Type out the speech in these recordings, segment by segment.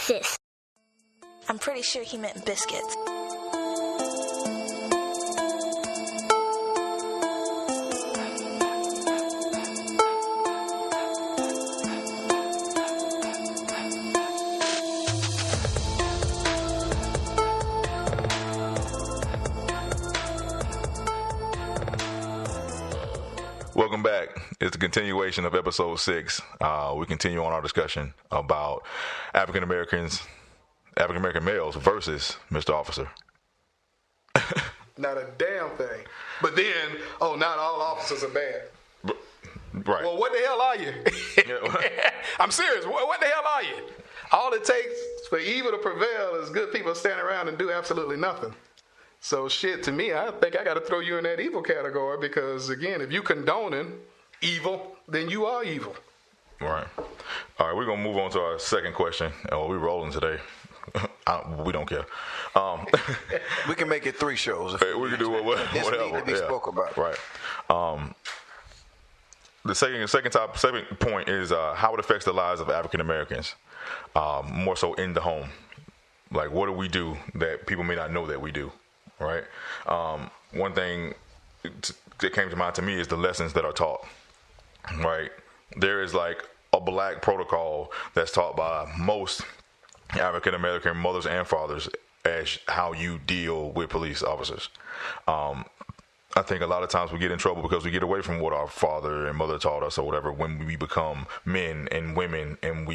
sis. I'm pretty sure he meant biscuits. Welcome back. It's the continuation of episode 6. We continue on our discussion about African American males versus Mr. Officer. Not a damn thing. But then, not all officers are bad. Right. Well, what the hell are you? I'm serious. What the hell are you? All it takes for evil to prevail is good people standing around and do absolutely nothing. So shit, to me, I think I got to throw you in that evil category because, again, if you condoning evil, then you are evil. Right. All right, we're going to move on to our second question. Oh, we're rolling today. We don't care. We can make it 3 shows. We can do whatever. This need to be spoke about. Right. The second point is how it affects the lives of African Americans, more so in the home. Like, what do we do that people may not know that we do? Right. One thing that came to mind to me is the lessons that are taught. Right. There is like a black protocol that's taught by most African American mothers and fathers as how you deal with police officers. I think a lot of times we get in trouble because we get away from what our father and mother taught us or whatever when we become men and women and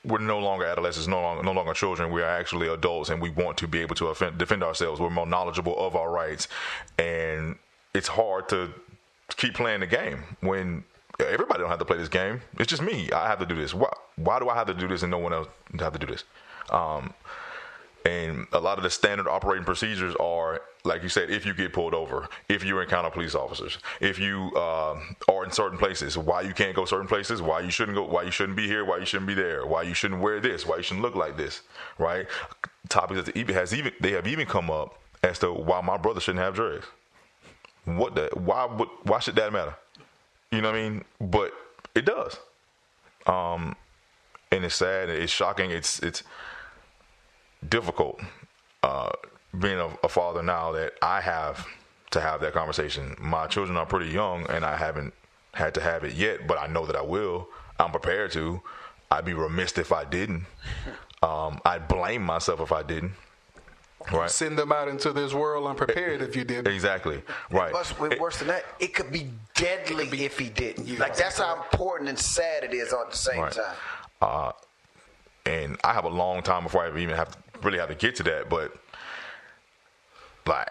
we're no longer adolescents, no longer children. We are actually adults, and we want to be able to defend ourselves. We're more knowledgeable of our rights, and it's hard to keep playing the game when everybody don't have to play this game. It's just me. I have to do this. Why do I have to do this and no one else have to do this? And a lot of the standard operating procedures are, like you said, if you get pulled over, if you encounter police officers, if you are in certain places, why you can't go certain places, why you shouldn't go, why you shouldn't be here, why you shouldn't be there, why you shouldn't wear this, why you shouldn't look like this, right? Topics that they have even come up as to why my brother shouldn't have dreads. Why should that matter? You know what I mean? But it does. And it's sad, it's shocking, it's difficult being a father now that I have to have that conversation. My children are pretty young and I haven't had to have it yet, but I know that I will. I'm prepared to. I'd be remiss if I didn't. I'd blame myself if I didn't. Right. Send them out into this world unprepared if you didn't. Exactly. Right. Worse than that, it could be deadly if he didn't. Like, that's how important and sad it is at the same time. And I have a long time before I even have to get to that, but like,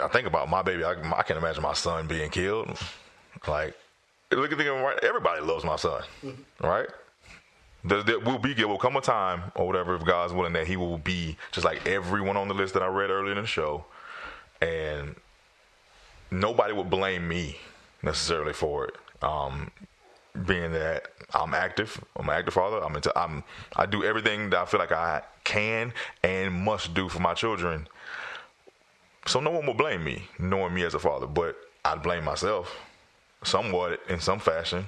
I think about my baby. I can't imagine my son being killed. Like, look at the right. Everybody loves my son, right? There will come a time or whatever, if God's willing, that he will be just like everyone on the list that I read earlier in the show, and nobody would blame me necessarily for it. Being that I'm an active father. I do everything that I feel like I can and must do for my children. So no one will blame me, knowing me as a father, but I'd blame myself somewhat in some fashion.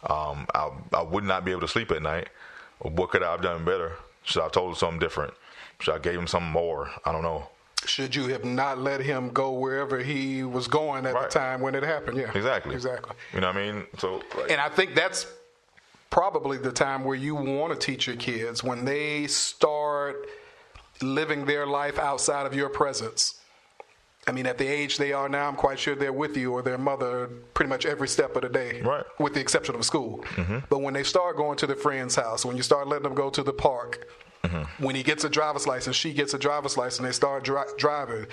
I would not be able to sleep at night. What could I have done better? Should I have told him something different? Should I gave him something more? I don't know. Should you have not let him go wherever he was going at the time when it happened? Yeah, exactly. You know what I mean? So, and I think that's probably the time where you want to teach your kids when they start living their life outside of your presence. I mean, at the age they are now, I'm quite sure they're with you or their mother pretty much every step of the day, right, with the exception of school. Mm-hmm. But when they start going to their friend's house, when you start letting them go to the park, mm-hmm, when he gets a driver's license, she gets a driver's license, they start driving.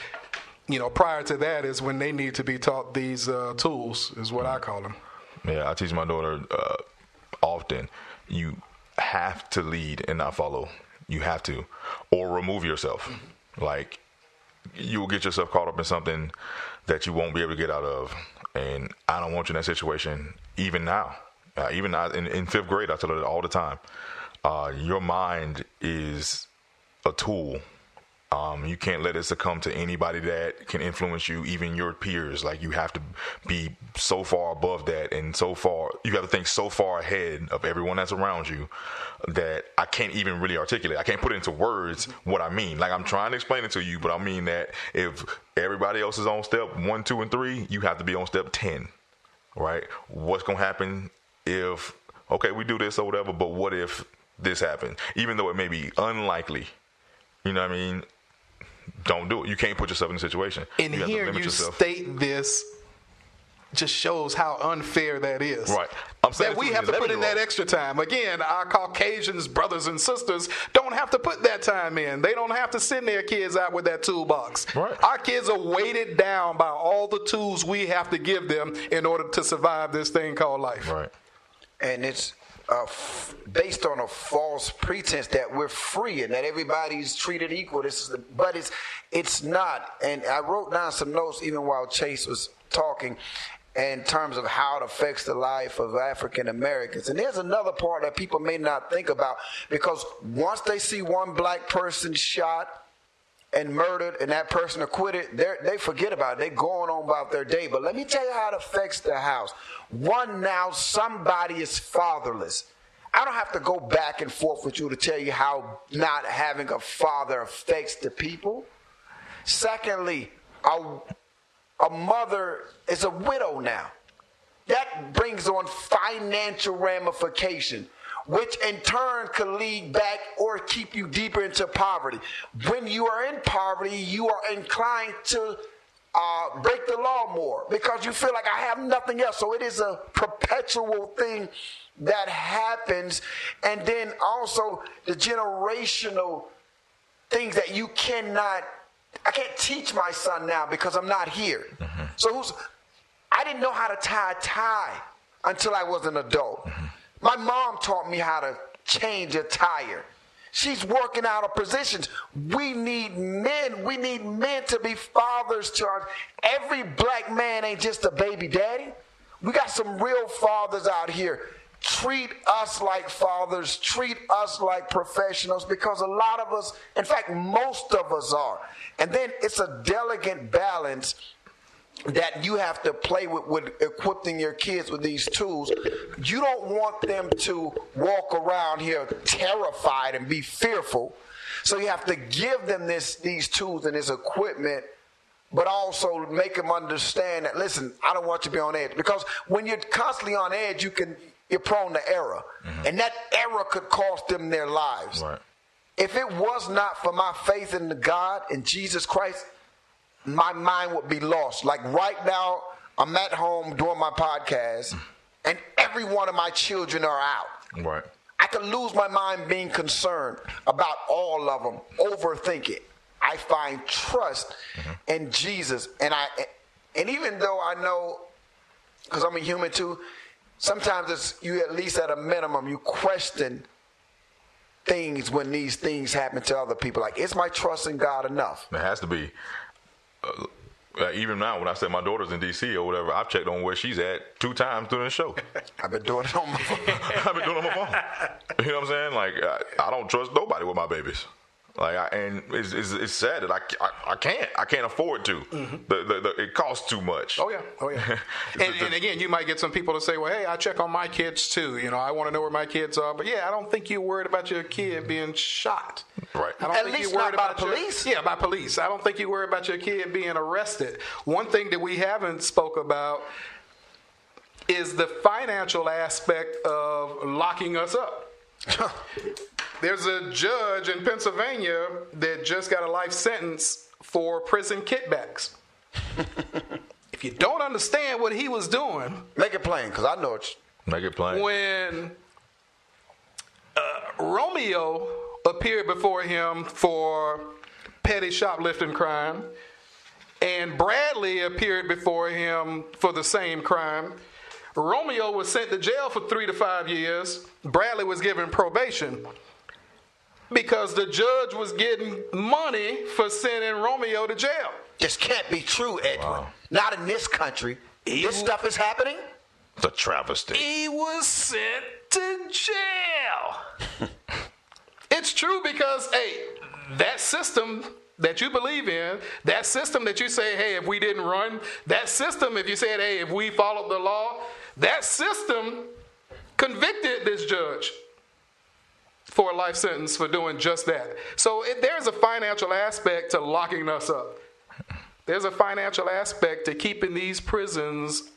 You know, prior to that is when they need to be taught these tools, is what I call them. Yeah, I teach my daughter often, you have to lead and not follow. You have to. Or remove yourself. Mm-hmm. Like, you will get yourself caught up in something that you won't be able to get out of. And I don't want you in that situation, even now. Even in 5th grade, I tell her that all the time. Your mind is a tool You can't let it succumb to anybody that can influence you, even your peers. Like, you have to be so far above that, and you have to think so far ahead of everyone that's around you that I can't even really articulate. I can't put it into words what I mean. Like, I'm trying to explain it to you, but I mean that if everybody else is on step 1, 2, and 3, you have to be on step 10, right? What's going to happen if, okay, we do this or whatever, but what if this happens? Even though it may be unlikely, you know what I mean? Don't do it. You can't put yourself in a situation. And here you state this just shows how unfair that is. Right. I'm saying that we have to put in that extra time. Again, our Caucasians, brothers and sisters, don't have to put that time in. They don't have to send their kids out with that toolbox. Right. Our kids are weighted down by all the tools we have to give them in order to survive this thing called life. Right. And it's based on a false pretense that we're free and that everybody's treated equal. But it's not. And I wrote down some notes even while Chase was talking in terms of how it affects the life of African Americans. And there's another part that people may not think about, because once they see one black person shot and murdered and that person acquitted, they forget about it. They're going on about their day. But let me tell you how it affects the house. One, now somebody is fatherless. I don't have to go back and forth with you to tell you how not having a father affects the people. Secondly, a mother is a widow now. That brings on financial ramification, which in turn could lead back or keep you deeper into poverty. When you are in poverty, you are inclined to break the law more because you feel like I have nothing else. So it is a perpetual thing that happens. And then also the generational things that I can't teach my son now because I'm not here. Mm-hmm. So I didn't know how to tie a tie until I was an adult. Mm-hmm. My mom taught me how to change a tire. She's working out of positions. We need men. We need men to be fathers to our. Every black man ain't just a baby daddy. We got some real fathers out here. Treat us like fathers. Treat us like professionals, because a lot of us, in fact, most of us are. And then it's a delicate balance that you have to play with equipping your kids with these tools. You don't want them to walk around here terrified and be fearful. So you have to give them these tools and this equipment, but also make them understand that, listen, I don't want you to be on edge. Because when you're constantly on edge, you're prone to error. Mm-hmm. And that error could cost them their lives. Right. If it was not for my faith in God, in Jesus Christ, my mind would be lost. Like right now, I'm at home doing my podcast, and every one of my children are out. Right. I could lose my mind being concerned about all of them, overthink it. I find trust in Jesus, and even though I know, because I'm a human too, sometimes you at least at a minimum you question things when these things happen to other people. Like, is my trust in God enough? It has to be. Even now, when I say my daughter's in D.C. or whatever, I've checked on where she's at 2 times during the show. I've been doing it on my phone. I've been doing it on my phone. You know what I'm saying? Like, I don't trust nobody with my babies. Like, and it's sad that I can't afford to. Mm-hmm. It costs too much. Oh yeah. And again, you might get some people to say, well, hey, I check on my kids too. You know, I want to know where my kids are. But yeah, I don't think you're worried about your kid being shot. Right. I don't At think least you're worried not about by police. by police. I don't think you're worried about your kid being arrested. One thing that we haven't spoke about is the financial aspect of locking us up. There's a judge in Pennsylvania that just got a life sentence for prison kickbacks. If you don't understand what he was doing, make it plain, because I know it's. Make it plain. When Romeo appeared before him for petty shoplifting crime, and Bradley appeared before him for the same crime, Romeo was sent to jail for 3 to 5 years. Bradley was given probation because the judge was getting money for sending Romeo to jail. This can't be true, Edwin. Wow. Not in this country. This stuff is happening? It's a travesty. He was sent to jail. It's true because, hey, that system that you believe in, that system that you say, hey, if we didn't run, that system, if you said, hey, if we followed the law, that system convicted this judge for a life sentence for doing just that. So there's a financial aspect to locking us up. There's a financial aspect to keeping these prisons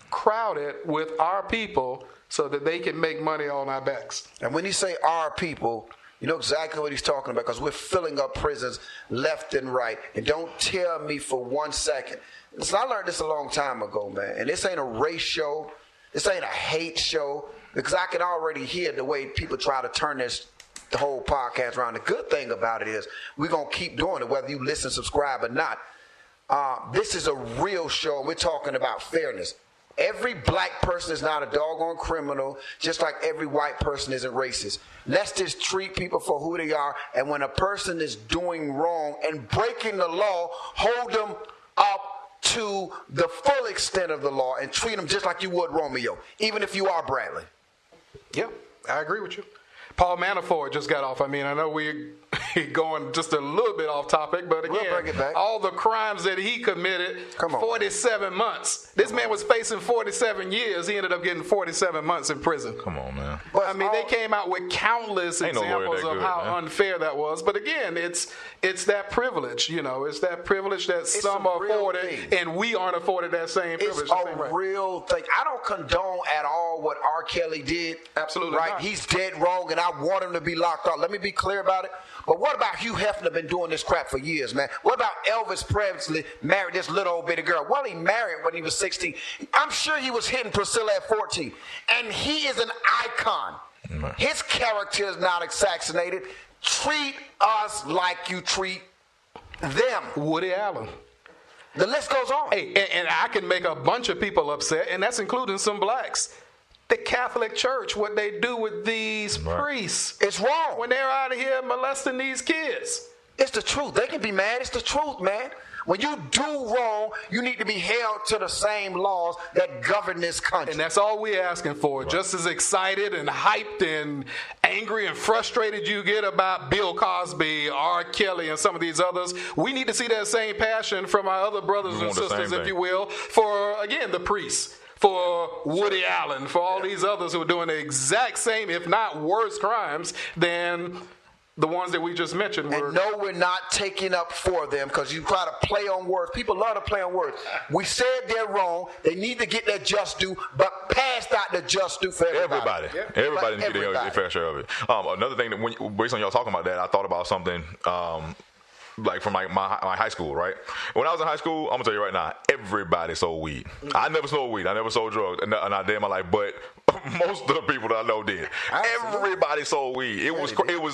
crowded with our people so that they can make money on our backs. And when you say our people, you know exactly what he's talking about, because we're filling up prisons left and right. And don't tell me for 1 second. Listen, I learned this a long time ago, man. And this ain't a race show. This ain't a hate show. Because I can already hear the way people try to turn the whole podcast around. The good thing about it is we're going to keep doing it, whether you listen, subscribe, or not. This is a real show. We're talking about fairness. Every black person is not a doggone criminal, just like every white person isn't racist. Let's just treat people for who they are, and when a person is doing wrong and breaking the law, hold them up to the full extent of the law and treat them just like you would Romeo, even if you are Bradley. Yeah, I agree with you. Paul Manafort just got off. I mean, I know we're going just a little bit off topic, but again, We'll bring it back. all the crimes that he committed, 47 months. This man was facing 47 years. He ended up getting 47 months in prison. Come on, man. But I mean, they came out with countless Ain't no lawyer examples that of good, how man. unfair that was. But again, it's that privilege, you know. It's that privilege that some a are real afforded, thing. and we aren't afforded that same privilege. It's the same a right. real thing. I don't condone at all what R. Kelly did. Absolutely right? not. He's dead wrong, and I want him to be locked up. Let me be clear about it. But what about Hugh Hefner been doing this crap for years, man? What about Elvis Presley married this little old bitty girl? Well, he married when he was 16. I'm sure he was hitting Priscilla at 14. And he is an icon. His character is not assassinated. Treat us like you treat them. Woody Allen. The list goes on. Hey, and I can make a bunch of people upset, and that's including some blacks. The Catholic Church, what they do with these priests. It's wrong. When they're out of here molesting these kids. It's the truth. They can be mad. It's the truth, man. When you do wrong, you need to be held to the same laws that govern this country. And that's all we're asking for. Right. Just as excited and hyped and angry and frustrated you get about Bill Cosby, R. Kelly, and some of these others, we need to see that same passion from our other brothers and sisters, if you will, for, again, the priests. For Woody Allen, for all these others who are doing the exact same, if not worse, crimes than the ones that we just mentioned. And no, we're not taking up for them, because you try to play on words. People love to play on words. We said they're wrong. They need to get their just due, but pass out the just due for everybody. Everybody needs to get their fair share of it. Another thing, that based on y'all talking about that, I thought about something like from my high school, right? When I was in high school, I'm gonna tell you right now, everybody sold weed. I never sold weed. I never sold drugs, and I did in my life. But most of the people that I know did. Everybody sold weed. It was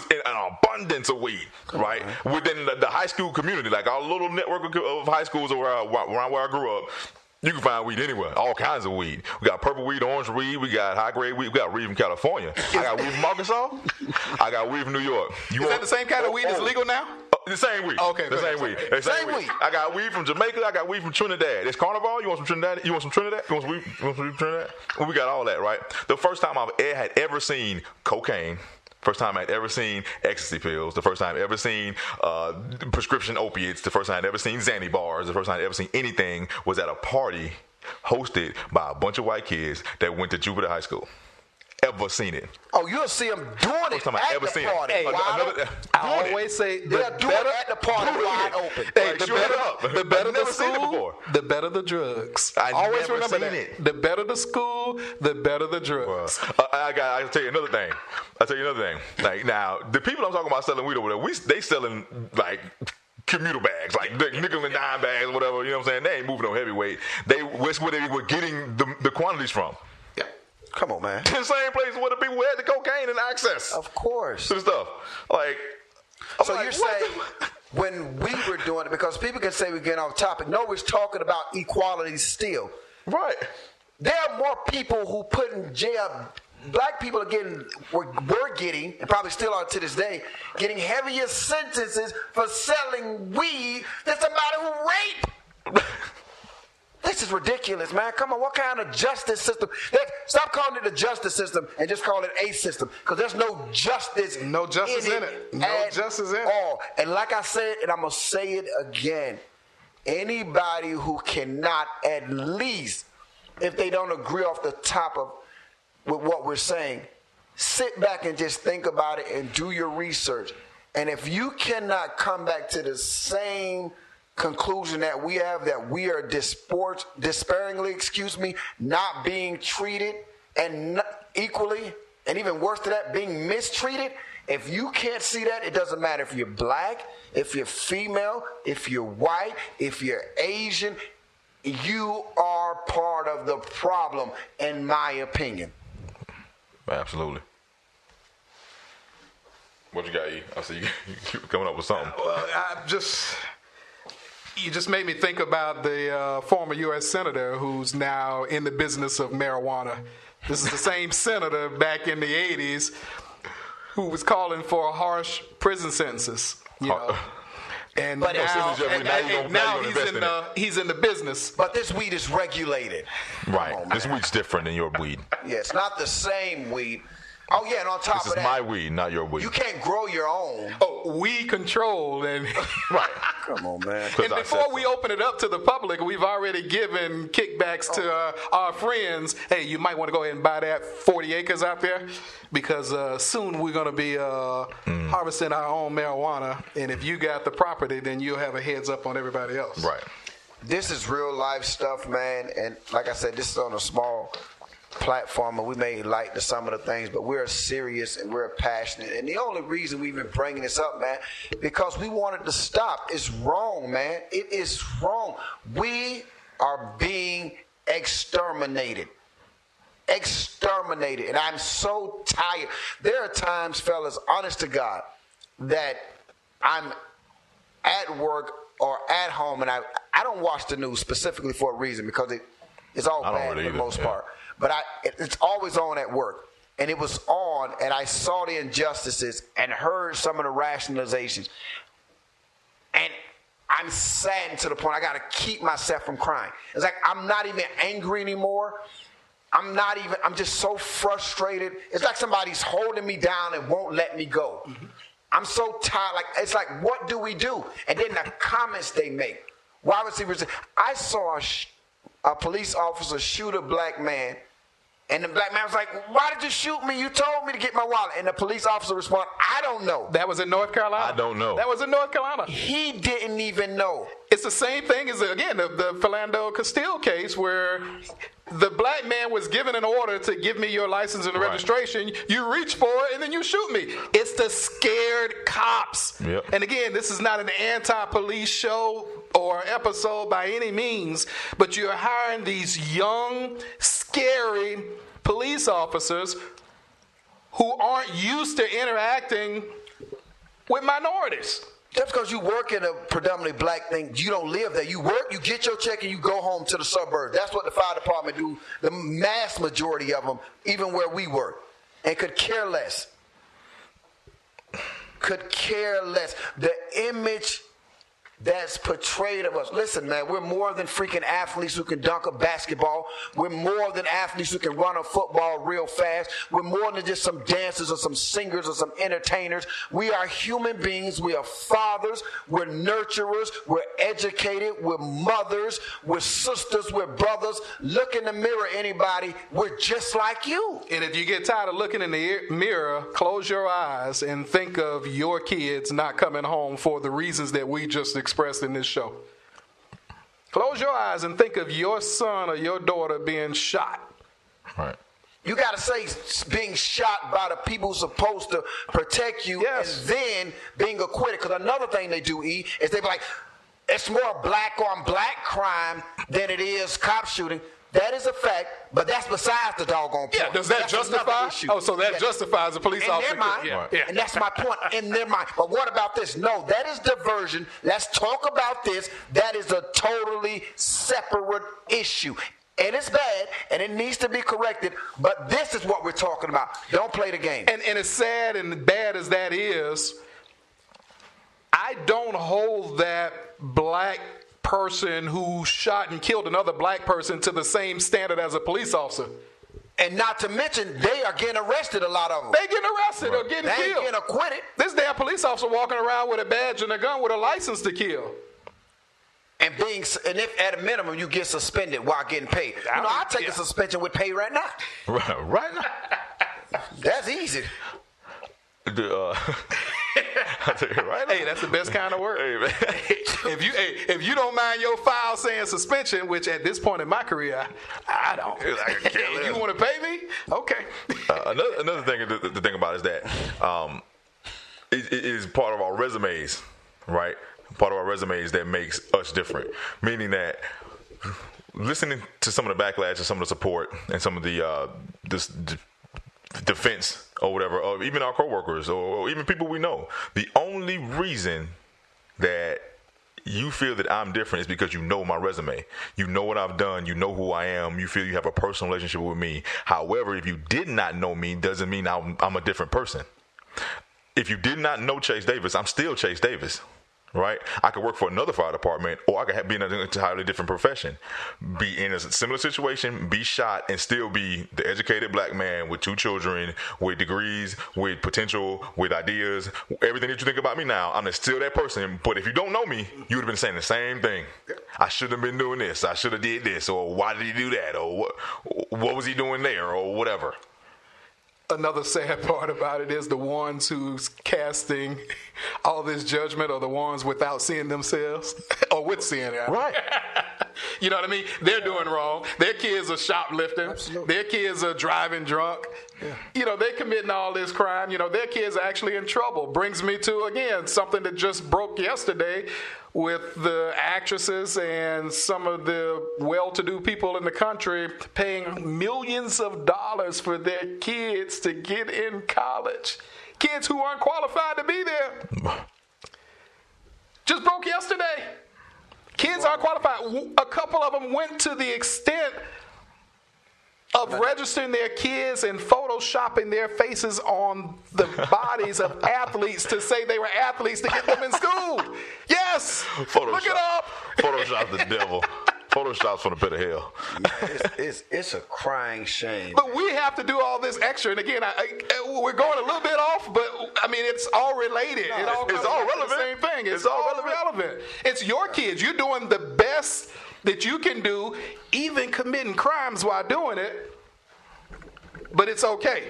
an abundance of weed, right? Within the high school community, like our little network of high schools around where I grew up. You can find weed anywhere, all kinds of weed. We got purple weed, orange weed, we got high-grade weed, we got weed from California. I got weed from Arkansas, I got weed from New York. Is that the same kind of weed that's legal now? The same weed. Okay, the same weed. The same weed. I got weed from Jamaica, I got weed from Trinidad. It's Carnival, you want some Trinidad? You want some Trinidad? You want some weed from Trinidad? Well, we got all that, right? The first time I had ever seen cocaine, first time I'd ever seen ecstasy pills. The first time I'd ever seen prescription opiates. The first time I'd ever seen Xanny bars. The first time I'd ever seen anything was at a party hosted by a bunch of white kids that went to Jupiter High School. Ever seen it? Oh, you'll see them doing it at the party. Hey, I always say they're doing it at the party wide open. Hey, the better the school, the better the drugs. Always remember that. The better the school, the better the drugs. I'll tell you another thing. Like now, the people I'm talking about selling weed over there, they selling like commuter bags, like nickel and dime bags, whatever. You know what I'm saying? They ain't moving no heavyweight. That's where they were getting the quantities from. Come on, man. The same place where the people had the cocaine and access. Of course. To the stuff. Like, so you're saying when we were doing it, because people can say we're getting off topic. No, we're talking about equality still. Right. There are more people who put in jail. Black people were getting, and probably still are to this day, getting heavier sentences for selling weed than somebody who raped. This is ridiculous, man. Come on, what kind of justice system? Stop calling it the justice system and just call it a system, because there's no justice. No justice in it. No justice in it. And like I said, and I'm gonna say it again, anybody who cannot at least, if they don't agree off the top of with what we're saying, sit back and just think about it and do your research. And if you cannot come back to the same conclusion that we have, that we are despairingly, not being treated and equally, and even worse to that, being mistreated, if you can't see that, it doesn't matter if you're black, if you're female, if you're white, if you're Asian, you are part of the problem, in my opinion. Absolutely. What you got, E? I see you coming up with something. Well, you just made me think about the former U.S. senator who's now in the business of marijuana. This is the same senator back in the 80s who was calling for harsh prison sentences. You know. And but now he's in the business. But this weed is regulated. Right. This weed's different than your weed. Yeah, it's not the same weed. Oh, yeah, and on top of that, this is my weed, not your weed. You can't grow your own. Oh, weed control. And right. Come on, man. And before we open it up to the public, we've already given kickbacks to our friends. Hey, you might want to go ahead and buy that 40 acres out there, because soon we're going to be harvesting our own marijuana. And if you got the property, then you'll have a heads up on everybody else. Right. This is real life stuff, man. And like I said, this is on a small platform, and we may like to some of the things, but we're serious and we're passionate. And the only reason we've been bringing this up, man, because we wanted to stop. It's wrong, man. It is wrong. We are being exterminated. Exterminated. And I'm so tired. There are times, fellas, honest to God, that I'm at work or at home, and I don't watch the news specifically for a reason, because it's all bad for the most part. But it's always on at work. And it was on, and I saw the injustices and heard some of the rationalizations. And I'm saddened to the point I got to keep myself from crying. It's like I'm not even angry anymore. I'm just so frustrated. It's like somebody's holding me down and won't let me go. Mm-hmm. I'm so tired. It's like, what do we do? And then the comments they make. Why would people say, I saw a police officer shoot a black man, and the black man was like, why did you shoot me? You told me to get my wallet. And the police officer responded, I don't know. That was in North Carolina? I don't know. That was in North Carolina. He didn't even know. It's the same thing as, again, the Philando Castile case, where the black man was given an order to give me your license and registration. You reach for it, and then you shoot me. It's the scared cops. Yep. And again, this is not an anti-police show or episode by any means, but you're hiring these young, scary police officers who aren't used to interacting with minorities. Just because you work in a predominantly black thing, you don't live there. You work, you get your check, and you go home to the suburbs. That's what the fire department do, the mass majority of them, even where we work, and could care less. Could care less. The image that's portrayed of us. Listen, man, we're more than freaking athletes who can dunk a basketball. We're more than athletes who can run a football real fast. We're more than just some dancers or some singers or some entertainers. We are human beings. We are fathers. We're nurturers. We're educated. We're mothers. We're sisters. We're brothers. Look in the mirror, anybody. We're just like you. And if you get tired of looking in the mirror, close your eyes and think of your kids not coming home for the reasons that we just expressed in this show. Close your eyes and think of your son or your daughter being shot. Right. You got to say being shot by the people who's supposed to protect you, yes, and then being acquitted. Because another thing they do, E, is they be like, it's more black on black crime than it is cop shooting. That is a fact, but that's besides the doggone point. Yeah, does that justify? Oh, so that justifies a police officer. In their mind, yeah. And that's my point, in their mind. But what about this? No, that is diversion. Let's talk about this. That is a totally separate issue. And it's bad, and it needs to be corrected, but this is what we're talking about. Don't play the game. And as sad and bad as that is, I don't hold that black person who shot and killed another black person to the same standard as a police officer. And not to mention, they are getting arrested, a lot of them. They getting arrested or getting They killed. ain't getting acquitted. This damn police officer walking around with a badge and a gun with a license to kill. And if at a minimum you get suspended while getting paid. I'll take a suspension with pay right now. Right now. That's easy. I'll tell you right now. Hey, that's the best kind of work. Hey, man. If you don't mind your file saying suspension, which at this point in my career, I don't. If you want to pay me? Okay. Another thing to think about is that it is part of our resumes, right? Part of our resumes that makes us different. Meaning that listening to some of the backlash and some of the support and some of the defense or whatever, or even our coworkers or even people we know, the only reason that you feel that I'm different is because you know my resume. You know what I've done. You know who I am. You feel you have a personal relationship with me. However, if you did not know me, doesn't mean I'm a different person. If you did not know Chase Davis, I'm still Chase Davis. Right? I could work for another fire department, or I could be in an entirely different profession, be in a similar situation, be shot, and still be the educated black man with 2 children, with degrees, with potential, with ideas, everything that you think about me now. I'm still that person. But if you don't know me, you would have been saying the same thing. I should have been doing this. I should have did this. Or why did he do that? Or what was he doing there? Or whatever. Another sad part about it is the ones who's casting all this judgment are the ones without seeing themselves or with seeing it. Right. You know what I mean? They're doing wrong. Their kids are shoplifting. Absolutely. Their kids are driving drunk. Yeah. You know, they're committing all this crime. You know, their kids are actually in trouble. Brings me to, again, something that just broke yesterday with the actresses and some of the well-to-do people in the country paying millions of dollars for their kids to get in college. Kids who aren't qualified to be there. Just broke yesterday. Kids aren't qualified. A couple of them went to the extent of registering their kids and photoshopping their faces on the bodies of athletes to say they were athletes to get them in school. Yes. Photoshop. Look it up. Photoshop's the devil. Photoshop's from the pit of hell. It's a crying shame. But we have to do all this extra. And again, we're going a little bit off, but I mean, it's all related. It's all relevant. The same thing. It's all relevant. It's your kids. You're doing the best that you can do, even committing crimes while doing it. But it's okay.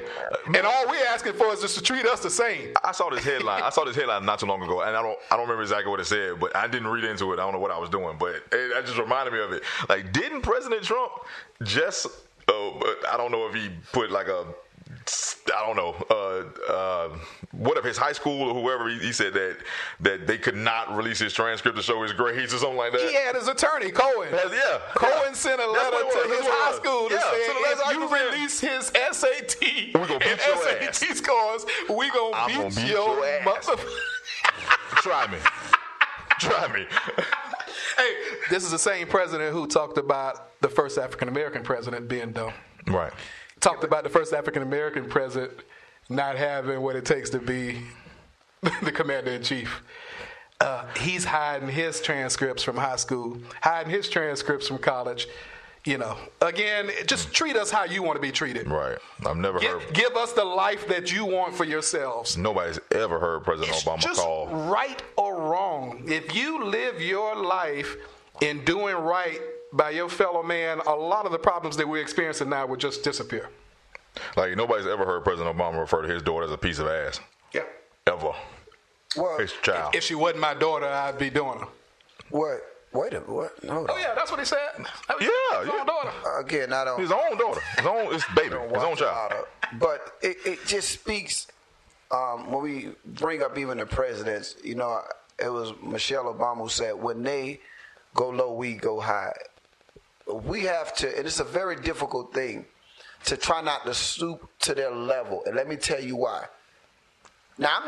And all we're asking for is just to treat us the same. I saw this headline not too long ago, and I don't remember exactly what it said, but I didn't read into it. I don't know what I was doing, but it just reminded me of it. Like, didn't President Trump just, I don't know if he put like what if his high school or whoever, he said that they could not release his transcript to show his grades or something like that. He had his attorney, Cohen. Cohen sent a letter to his high school to say, if you release his SAT and SAT scores, we gonna beat your ass. Try me. Hey, this is the same president who talked about the first African-American president being dumb. Right. Talked about the first African-American president not having what it takes to be the commander-in-chief. He's hiding his transcripts from high school, hiding his transcripts from college. You know, again, just treat us how you want to be treated. Right. I've never heard. Give us the life that you want for yourselves. Nobody's ever heard President Obama just call. Right or wrong. If you live your life in doing right by your fellow man, a lot of the problems that we're experiencing now would just disappear. Like, nobody's ever heard President Obama refer to his daughter as a piece of ass. Yeah. Ever. Well, his child. If she wasn't my daughter, I'd be doing her. What? Wait a minute. What? No. Oh, yeah, that's what he said. His own daughter. Again, I don't. His own daughter. His baby. His own child. But it just speaks, when we bring up even the presidents, you know, it was Michelle Obama who said, when they go low, we go high. We have to, and it's a very difficult thing, to try not to stoop to their level. And let me tell you why. Now, I'm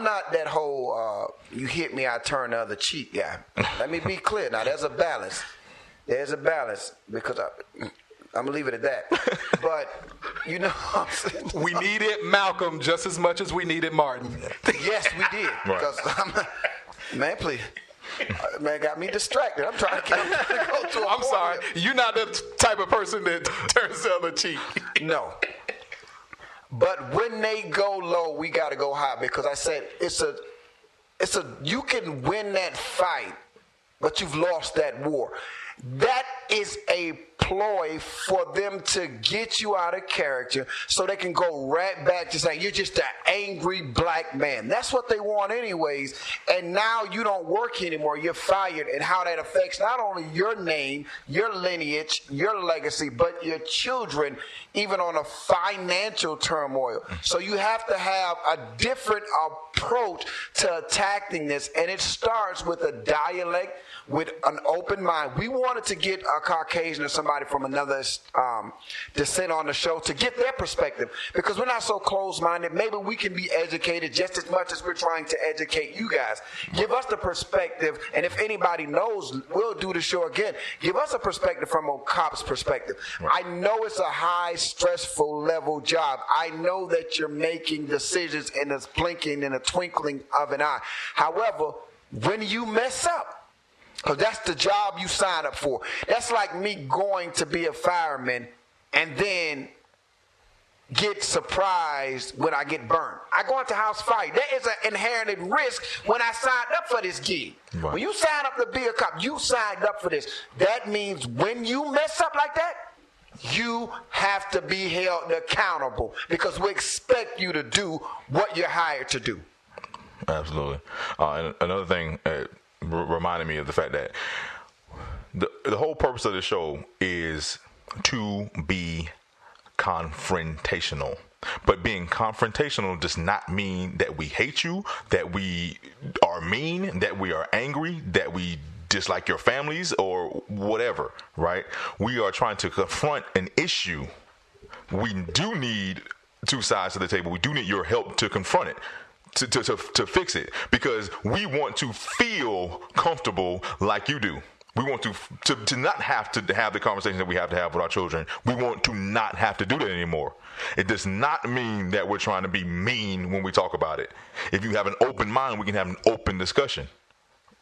not that whole, you hit me, I turn the other cheek guy. Let me be clear. Now, there's a balance. There's a balance, because I'm going to leave it at that. But, you know, we needed Malcolm just as much as we needed Martin. Yes, we did. Right. Because, man, please. Man, got me distracted. I'm trying to go to a I'm point sorry. here. You're not the type of person that turns the other cheek. No. But when they go low, we got to go high, because I said you can win that fight, but you've lost that war. That is a ploy for them to get you out of character so they can go right back to saying you're just an angry black man. That's what they want anyways. And now you don't work anymore. You're fired. And how that affects not only your name, your lineage, your legacy, but your children, even on a financial turmoil. So you have to have a different approach to attacking this. And it starts with a dialect, with an open mind. We wanted to get a Caucasian or somebody from another descent on the show to get their perspective, because we're not so closed-minded. Maybe we can be educated just as much as we're trying to educate you guys. Give us the perspective, and if anybody knows, we'll do the show again. Give us a perspective from a cop's perspective. Right. I know it's a high, stressful level job. I know that you're making decisions in a blinking, in a twinkling of an eye. However, when you mess up, because that's the job you sign up for. That's like me going to be a fireman and then get surprised when I get burned. I go into house fire. There is an inherent risk when I signed up for this gig. Right. When you sign up to be a cop, you signed up for this. That means when you mess up like that, you have to be held accountable, because we expect you to do what you're hired to do. Absolutely. And another thing reminded me of the fact that the whole purpose of the show is to be confrontational. But being confrontational does not mean that we hate you, that we are mean, that we are angry, that we dislike your families or whatever, right? We are trying to confront an issue. We do need two sides to the table. We do need your help to confront it. To fix it, because we want to feel comfortable like you do. We want to not have to have the conversation that we have to have with our children. We want to not have to do that anymore. It does not mean that we're trying to be mean when we talk about it. If you have an open mind, we can have an open discussion,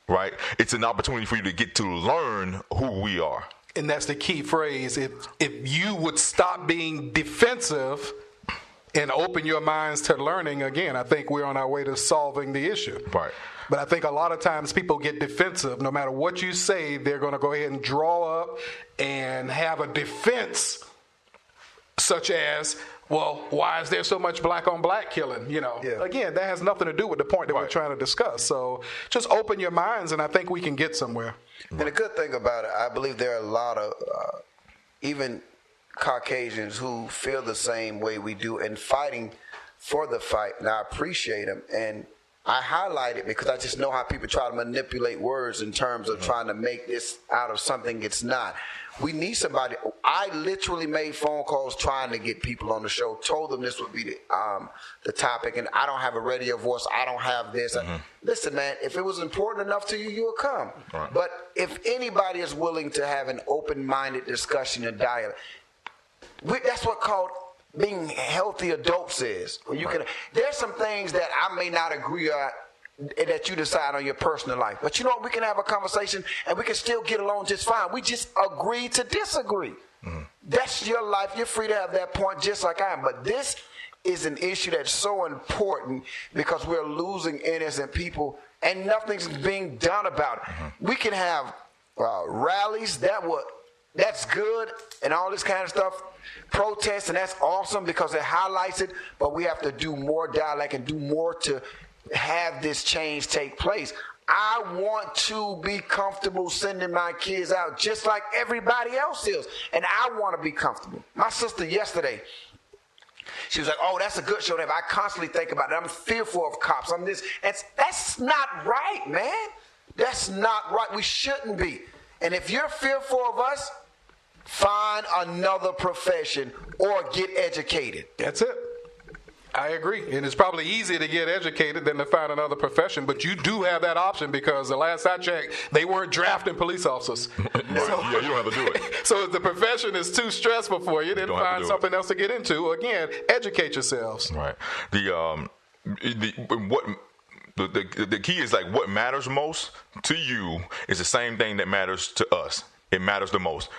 right? It's an opportunity for you to get to learn who we are. And that's the key phrase. If you would stop being defensive and open your minds to learning, again, I think we're on our way to solving the issue. Right. But I think a lot of times people get defensive. No matter what you say, they're going to go ahead and draw up and have a defense, such as, well, why is there so much black on black killing? Again, that has nothing to do with the point that we're trying to discuss. So just open your minds, and I think we can get somewhere. And the good thing about it, I believe there are a lot of even Caucasians who feel the same way we do and fighting for the fight. And I appreciate them. And I highlight it because I just know how people try to manipulate words in terms of trying to make this out of something it's not. We need somebody. I literally made phone calls trying to get people on the show, told them this would be the topic, and I don't have a radio voice. I don't have this. Listen, man, if it was important enough to you, you would come. Right. But if anybody is willing to have an open-minded discussion and dialogue, that's what called being healthy adults is. You can. There's some things that I may not agree on that you decide on your personal life, but you know what? We can have a conversation and we can still get along just fine. We just agree to disagree. That's your life. You're free to have that point just like I am. But this is an issue that's so important because we're losing innocent people and nothing's being done about it. We can have rallies that's good and all this kind of stuff. Protests, and that's awesome because it highlights it, but we have to do more dialogue and do more to have this change take place. I want to be comfortable sending my kids out just like everybody else is, and I want to be comfortable. My sister yesterday, she was like, oh, that's a good show to have. I constantly think about it. I'm fearful of cops. I'm this. That's not right, man. That's not right. We shouldn't be. And if you're fearful of us, find another profession or get educated. That's it. I agree. And it's probably easier to get educated than to find another profession, but you do have that option because the last I checked, they weren't drafting police officers. Yeah, you don't have to do it. So if the profession is too stressful for you, then find something else to get into. Again, educate yourselves. Right. The key is like what matters most to you is the same thing that matters to us. It matters the most.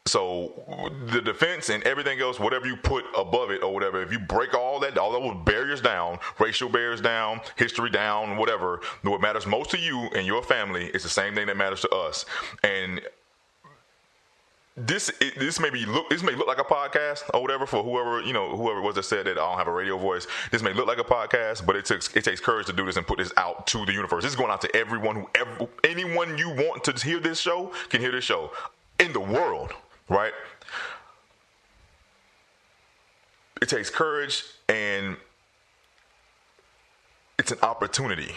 So the defense and everything else, whatever you put above it or whatever, if you break all those barriers down, racial barriers down, history down, whatever, what matters most to you and your family is the same thing that matters to us. And this may look like a podcast or whatever for whoever it was that said that I don't have a radio voice. This may look like a podcast, but it takes courage to do this and put this out to the universe. This is going out to everyone anyone you want to hear this show can hear this show in the world, right? It takes courage, and it's an opportunity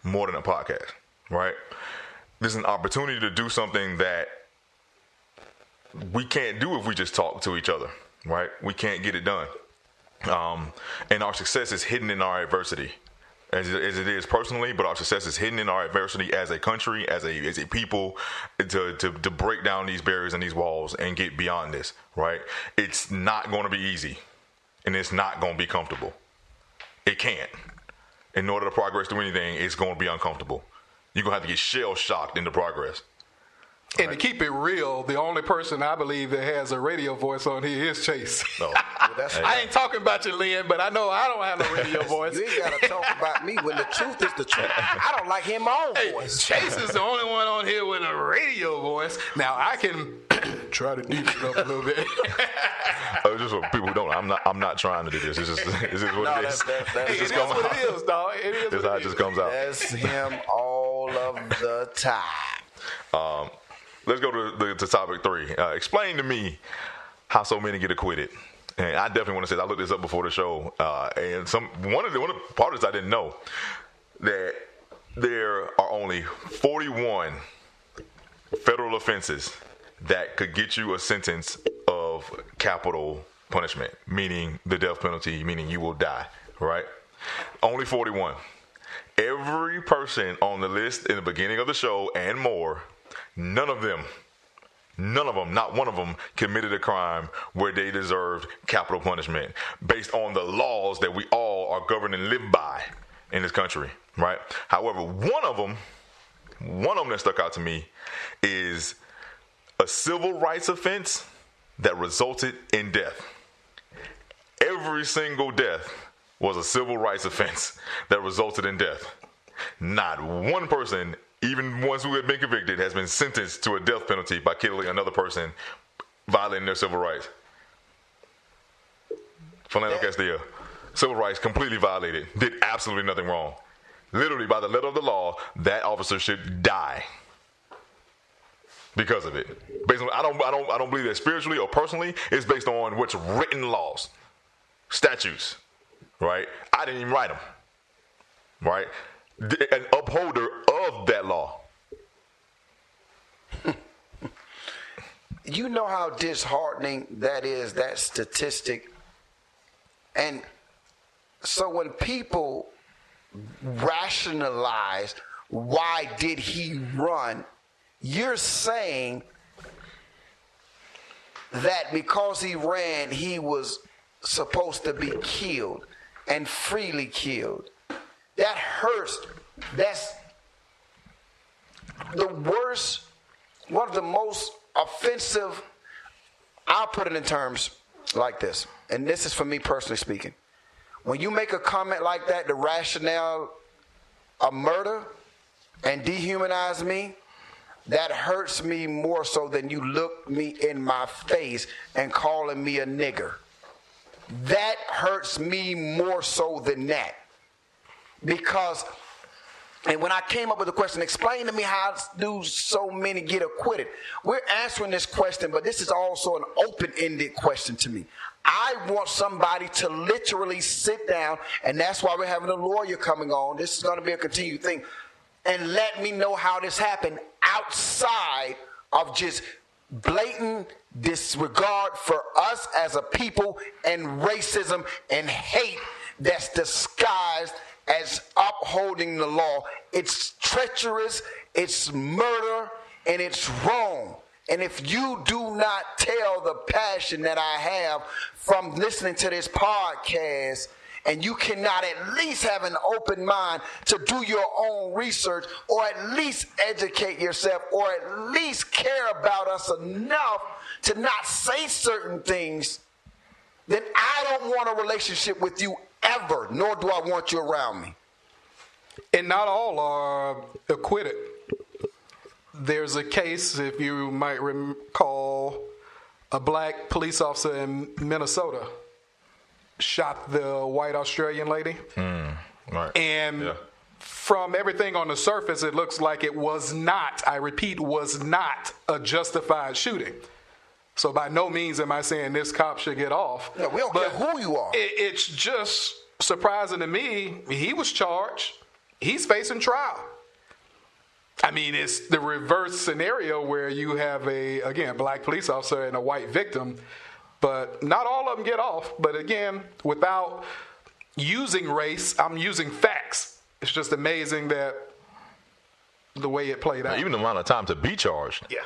more than a podcast, right? This is an opportunity to do something that we can't do if we just talk to each other, right? We can't get it done. And our success is hidden in our adversity, as it is personally, but our success is hidden in our adversity as a country, as a people, to break down these barriers and these walls and get beyond this, right? It's not going to be easy, and it's not going to be comfortable. It can't. In order to progress through anything, it's going to be uncomfortable. You're going to have to get shell-shocked into progress. And to keep it real, the only person I believe that has a radio voice on here is Chase. No. I ain't talking about you, Lynn, but I know I don't have no radio voice. You ain't got to talk about me when the truth is the truth. I don't like hearing my own voice. Chase is the only one on here with a radio voice. Now, I can try to deepen it up a little bit. Just for people who don't know, I'm not trying to do this. It's just what it is. It is what it is, dog. It is That's how it just comes out. That's him all of the time. Let's go to topic 3. Explain to me how so many get acquitted. And I definitely want to say, I looked this up before the show, and one of the parts I didn't know that there are only 41 federal offenses that could get you a sentence of capital punishment, meaning the death penalty, meaning you will die, right? Only 41. Every person on the list in the beginning of the show and more, none of them, not one of them committed a crime where they deserved capital punishment based on the laws that we all are governed and live by in this country, right? However, one of them that stuck out to me is a civil rights offense that resulted in death. Every single death was a civil rights offense that resulted in death. Not one person, even ones who have been convicted, has been sentenced to a death penalty by killing another person, violating their civil rights. Philando Castile, civil rights completely violated, did absolutely nothing wrong. Literally, by the letter of the law, that officer should die because of it. Based on, I don't believe that spiritually or personally. It's based on what's written laws, statutes, right? I didn't even write them, right? An upholder of that law. You know how disheartening that is, that statistic. And so when people rationalize why did he run, you're saying that because he ran, he was supposed to be killed and freely killed. That hurts. That's the worst, one of the most offensive. I'll put it in terms like this, and this is for me personally speaking. When you make a comment like that, the rationale of murder and dehumanize me, that hurts me more so than you look me in my face and calling me a nigger. That hurts me more so than that. Because, and when I came up with the question, explain to me how do so many get acquitted? We're answering this question, but this is also an open-ended question to me. I want somebody to literally sit down, and that's why we're having a lawyer coming on. This is going to be a continued thing. And let me know how this happened outside of just blatant disregard for us as a people and racism and hate that's disguised as upholding the law. It's treacherous, it's murder, and it's wrong. And if you do not tell the passion that I have from listening to this podcast and you cannot at least have an open mind to do your own research, or at least educate yourself, or at least care about us enough to not say certain things, then I don't want a relationship with you ever, nor do I want you around me. And not all are acquitted. There's a case, if you might recall, a black police officer in Minnesota shot the white Australian lady. Right. And from everything on the surface, it looks like it was not, I repeat, was not a justified shooting. So by no means am I saying this cop should get off. No, we don't care who you are. It's just surprising to me. He was charged. He's facing trial. I mean, it's the reverse scenario where you have again, black police officer and a white victim, but not all of them get off. But again, without using race, I'm using facts. It's just amazing that the way it played out. Even the amount of time to be charged. Yeah.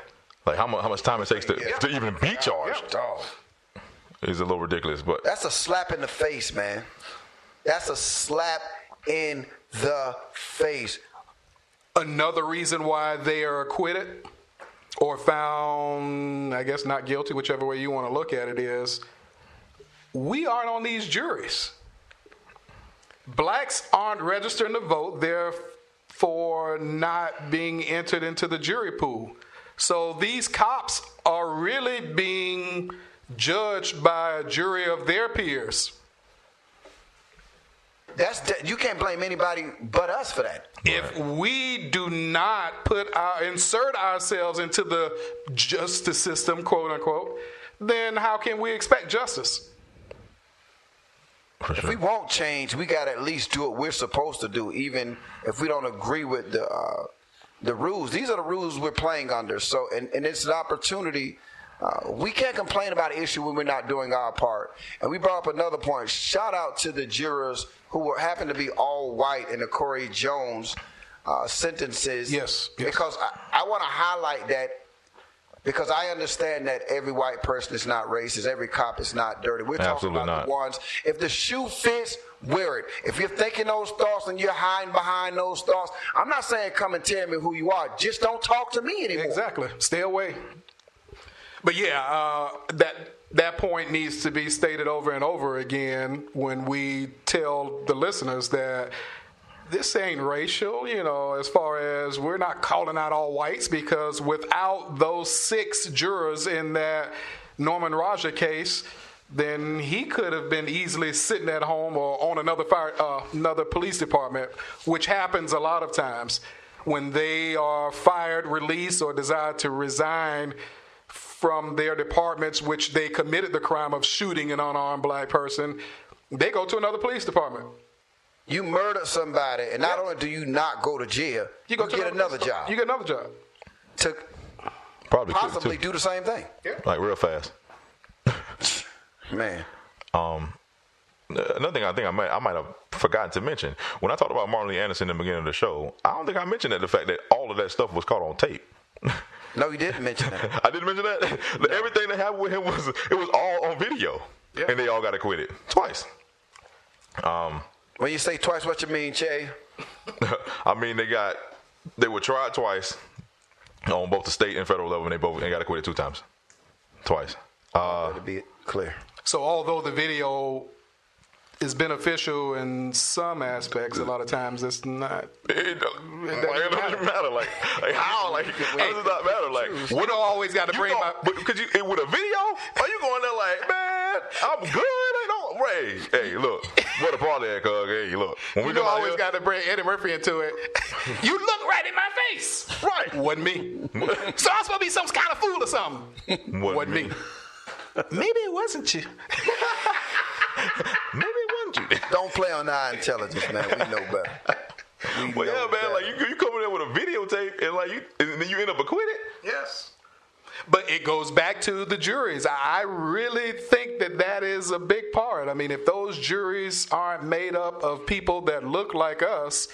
Like how much time it takes to even be charged is a little ridiculous. But that's a slap in the face, man. That's a slap in the face. Another reason why they are acquitted or found, I guess, not guilty, whichever way you want to look at it, is we aren't on these juries. Blacks aren't registering to vote, therefore not being entered into the jury pool. So these cops are really being judged by a jury of their peers. You can't blame anybody but us for that. If we do not insert ourselves into the justice system, quote unquote, then how can we expect justice? If we won't change, we got to at least do what we're supposed to do, even if we don't agree with the rules. These are the rules we're playing under. So, and it's an opportunity. We can't complain about an issue when we're not doing our part. And we brought up another point. Shout out to the jurors who happen to be all white in the Corey Jones sentences. Yes. Because I want to highlight that, because I understand that every white person is not racist. Every cop is not dirty. We're talking about the ones, if the shoe fits, wear it. If you're thinking those thoughts and you're hiding behind those thoughts, I'm not saying come and tell me who you are. Just don't talk to me anymore. Exactly. Stay away. But yeah, that point needs to be stated over and over again when we tell the listeners that this ain't racial, as far as we're not calling out all whites, because without those 6 jurors in that Norman Raja case, then he could have been easily sitting at home or on another police department, which happens a lot of times when they are fired, released, or decide to resign from their departments, which they committed the crime of shooting an unarmed black person. They go to another police department. You murder somebody, and not only do you not go to jail, you get another job. You get another job. To probably possibly do the same thing. Yeah. Like real fast. Man. Another thing I think I might have forgotten to mention, when I talked about Martin Lee Anderson in the beginning of the show, I don't think I mentioned the fact that all of that stuff was caught on tape. No, you didn't mention that. I didn't mention that. No. Everything that happened with him was all on video, and they all got acquitted twice. When you say twice, what you mean, Che? I mean they were tried twice on both the state and federal level, and they got acquitted 2 times, twice. To be clear. So although the video is beneficial in some aspects, a lot of times it's not. It doesn't matter. Like how? Like how does it not matter? Like we don't always got to bring my. Because with a video, are you going there like, man, I'm good? Hey, look, what a party at, cuz. Hey, look. When we don't always got to bring Eddie Murphy into it. You look right in my face. Right. Wasn't me. So I'm supposed to be some kind of fool or something. Wasn't me. Maybe it wasn't you. Maybe it wasn't you. Don't play on our intelligence, man. We know better. Well, yeah, man. Better. Like you come in there with a videotape and then you end up acquitted. Yes. But it goes back to the juries. I really think that is a big part. I mean, if those juries aren't made up of people that look like us,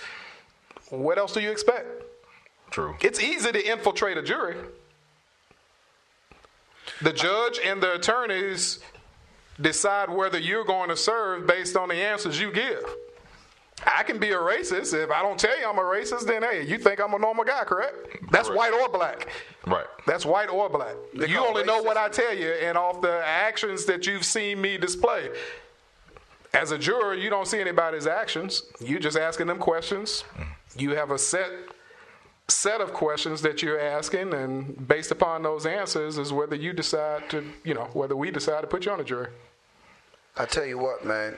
what else do you expect? True. It's easy to infiltrate a jury. The judge and the attorneys decide whether you're going to serve based on the answers you give. I can be a racist. If I don't tell you I'm a racist, then hey, you think I'm a normal guy, correct? That's white or black. Right. That's white or black. You only know what I tell you and off the actions that you've seen me display. As a juror, you don't see anybody's actions. You're just asking them questions. You have a set of questions that you're asking, and based upon those answers is whether you decide to, whether we decide to put you on a jury. I tell you what, man,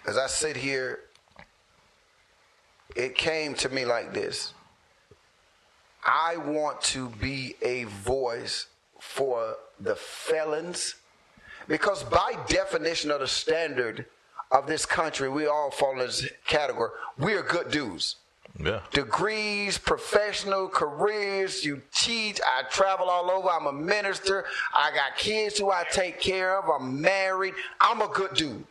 as I sit here, it came to me like this. I want to be a voice for the felons, because by definition of the standard of this country, we all fall in this category. We are good dudes. Yeah. Degrees, professional careers, you teach, I travel all over, I'm a minister, I got kids who I take care of, I'm married, I'm a good dude.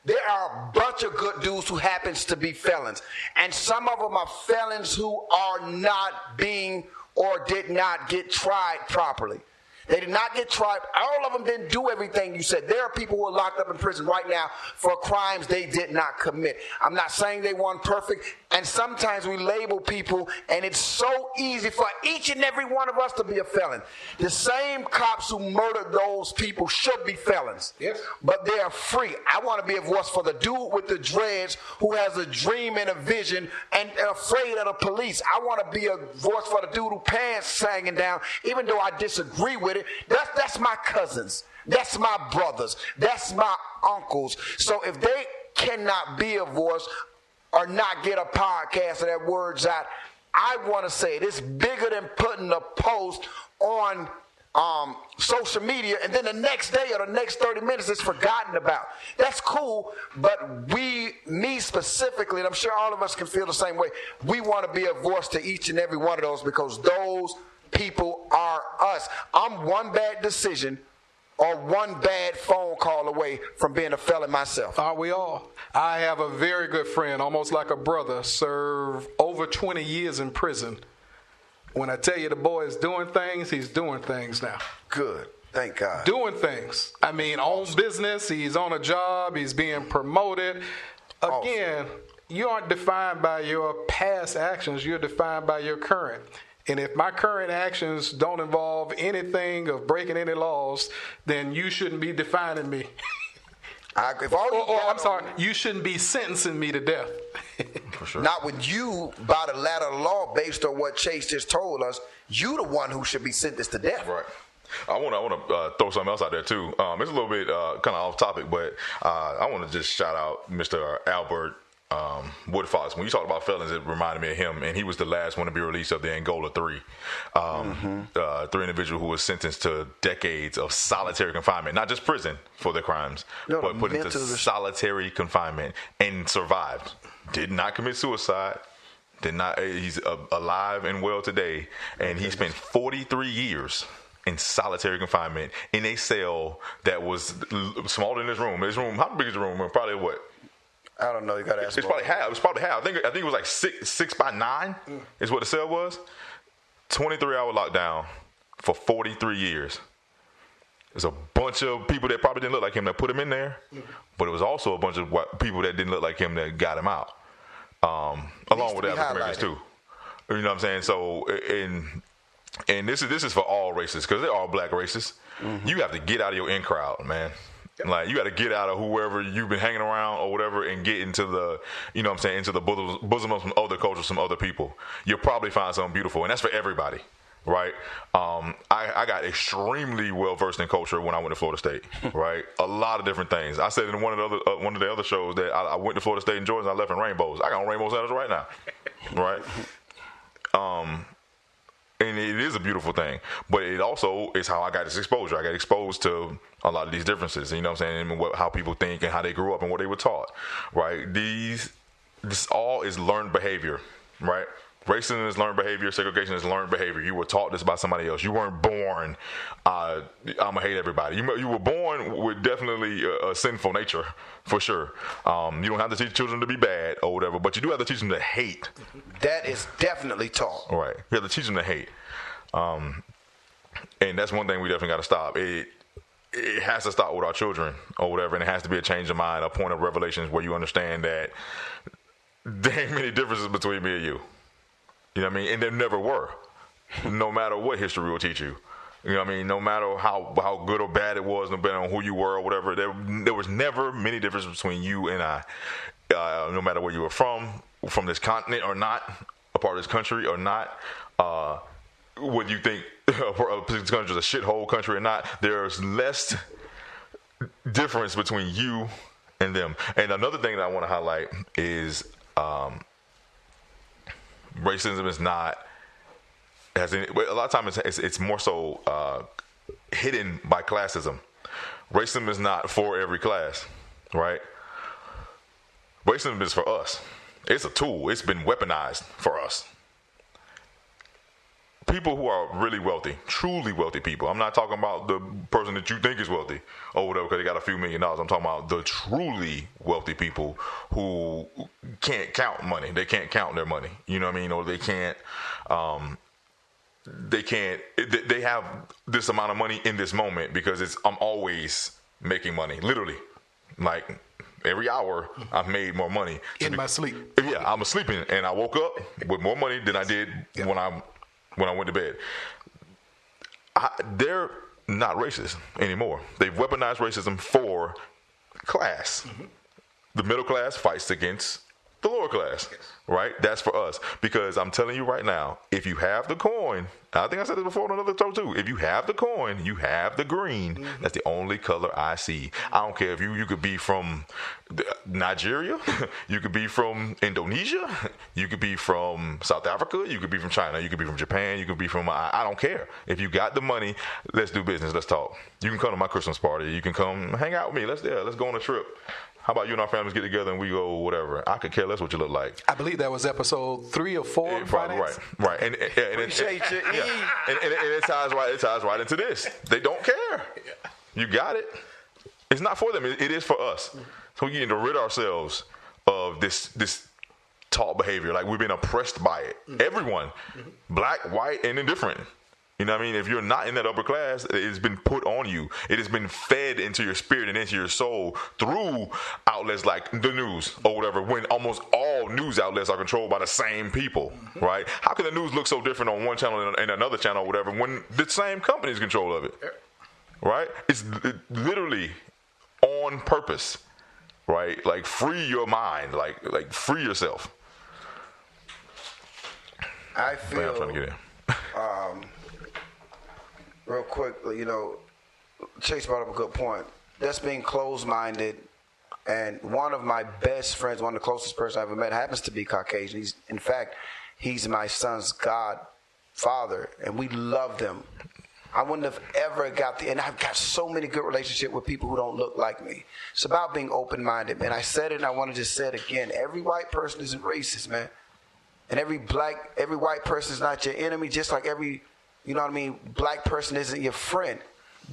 There are a bunch of good dudes who happens to be felons. And some of them are felons who are not being or did not get tried properly. They did not get tried. All of them didn't do everything you said. There are people who are locked up in prison right now for crimes they did not commit. I'm not saying they weren't perfect. And sometimes we label people, and it's so easy for each and every one of us to be a felon. The same cops who murdered those people should be felons. Yes. But they are free. I want to be a voice for the dude with the dreads who has a dream and a vision and afraid of the police. I want to be a voice for the dude who pants hanging down, even though I disagree with it. That's my cousins. That's my brothers. That's my uncles. So if they cannot be a voice or not get a podcast or their words out, I want to say it. It's bigger than putting a post on social media and then the next day or the next 30 minutes it's forgotten about. That's cool, but me specifically, and I'm sure all of us can feel the same way, we want to be a voice to each and every one of those, because those people are us. I'm one bad decision or one bad phone call away from being a felon myself. Are we all? I have a very good friend, almost like a brother, served over 20 years in prison. When I tell you the boy is doing things, he's doing things now. Good. Thank God. Doing things. I mean, own business, he's on a job, he's being promoted. Again, you aren't defined by your past actions, you're defined by your current. And if my current actions don't involve anything of breaking any laws, then you shouldn't be defining me. I'm sorry, you shouldn't be sentencing me to death. For sure. Not with you by the ladder of law based on what Chase just told us. You the one who should be sentenced to death. Right. I want to throw something else out there too. It's a little bit kind of off topic, but I want to just shout out Mr. Albert Woodfox. When you talked about felons, it reminded me of him, and he was the last one to be released of the Angola 3. Three individuals who were sentenced to decades of solitary confinement, not just prison for their crimes, but put into solitary confinement and survived. Did not commit suicide. Did not. He's alive and well today, and he spent 43 years in solitary confinement in a cell that was smaller than this room. This room, how big is the room? Probably what? I don't know. You gotta ask. It's probably half. It's probably half. I think it was like 6 by 9 is what the cell was. 23-hour lockdown for 43 years. There's a bunch of people that probably didn't look like him that put him in there, but it was also a bunch of people that didn't look like him that got him out. Along with African Americans too. You know what I'm saying? So and this is for all races, because they're all black races. You have to get out of your in crowd, man. Like, you got to get out of whoever you've been hanging around or whatever and get into the, you know what I'm saying, into the bosom of some other cultures, some other people. You'll probably find something beautiful, and that's for everybody, right? I got extremely well versed in culture when I went to Florida State, right? A lot of different things. I said in one of the other shows that I went to Florida State in Georgia and I left in rainbows. I got on rainbow sandals right now, right? And it is a beautiful thing, but it also is how I got this exposure. I got exposed to a lot of these differences, you know what I'm saying, and how people think and how they grew up and what they were taught, right? This all is learned behavior, right? Racism is learned behavior. Segregation is learned behavior. You were taught this by somebody else. You weren't born, I'm going to hate everybody. You were born with definitely a sinful nature, for sure. You don't have to teach children to be bad or whatever, but you do have to teach them to hate. That is definitely taught. Right. You have to teach them to hate. And that's one thing we definitely got to stop. it has to start with our children or whatever, and it has to be a change of mind, a point of revelations where you understand that there ain't many differences between me and you. You know what I mean? And there never were, no matter what history will teach you. You know what I mean? No matter how good or bad it was, no matter on who you were or whatever, there was never many differences between you and I. No matter where you were from this continent or not, a part of this country or not, whether you think this country is a shithole country or not, there's less difference between you and them. And another thing that I want to highlight is racism is not a lot of times it's more so hidden by classism. Racism is not for every class, right? Racism is for us. It's a tool. It's been weaponized for us. People who are really wealthy, truly wealthy people. I'm not talking about the person that you think is wealthy or whatever because they got a few $1 million. I'm talking about the truly wealthy people who can't count money. They can't count their money. You know what I mean? Or they can't. They have this amount of money in this moment because I'm always making money. Literally, like every hour I've made more money in my sleep. Yeah, I was sleeping and I woke up with more money than I did when I went to bed. They're not racist anymore. They've weaponized racism for class. Mm-hmm. The middle class fights against the lower class, right? That's for us. Because I'm telling you right now, if you have the coin, I think I said this before on another show too. If you have the coin, you have the green. Mm-hmm. That's the only color I see. I don't care if you could be from Nigeria, you could be from Indonesia, you could be from South Africa, you could be from China, you could be from Japan, you could be from, I don't care. If you got the money, let's do business, let's talk. You can come to my Christmas party, you can come hang out with me, let's go on a trip. How about you and our families get together and we go whatever? I could care less what you look like. I believe that was episode 3 or 4. Yeah, probably right. And appreciate you. Yeah. And it ties right into this. They don't care. You got it. It's not for them. It is for us. So we need to rid ourselves of this taught behavior. Like we've been oppressed by it. Mm-hmm. Everyone, black, white, and indifferent. You know what I mean? If you're not in that upper class, it's been put on you. It has been fed into your spirit and into your soul through outlets like the news or whatever, when almost all news outlets are controlled by the same people, right? How can the news look so different on one channel and another channel or whatever when the same company is in control of it, right? It's literally on purpose, right? Like free your mind, like free yourself. I feel... I'm trying to get in. Real quick, Chase brought up a good point. That's being closed-minded, and one of my best friends, one of the closest person I ever met, happens to be Caucasian. He's my son's godfather, and we love him. I wouldn't have ever and I've got so many good relationships with people who don't look like me. It's about being open-minded, and I said it, and I want to just say it again. Every white person isn't racist, man, and every white person is not your enemy, just like every black person isn't your friend.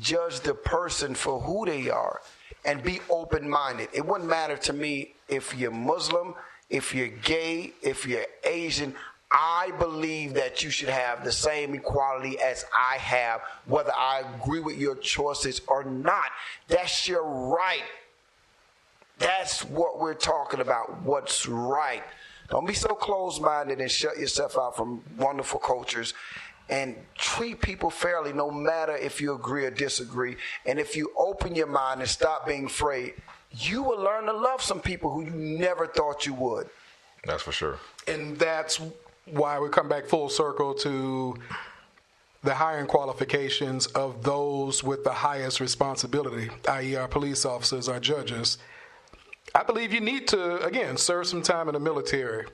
Judge the person for who they are and be open-minded. It wouldn't matter to me if you're Muslim, if you're gay, if you're Asian. I believe that you should have the same equality as I have, whether I agree with your choices or not. That's your right. That's what we're talking about, what's right. Don't be so closed-minded and shut yourself out from wonderful cultures. And treat people fairly, no matter if you agree or disagree. And if you open your mind and stop being afraid, you will learn to love some people who you never thought you would. That's for sure. And that's why we come back full circle to the hiring qualifications of those with the highest responsibility, i.e. our police officers, our judges. I believe you need to, again, serve some time in the military,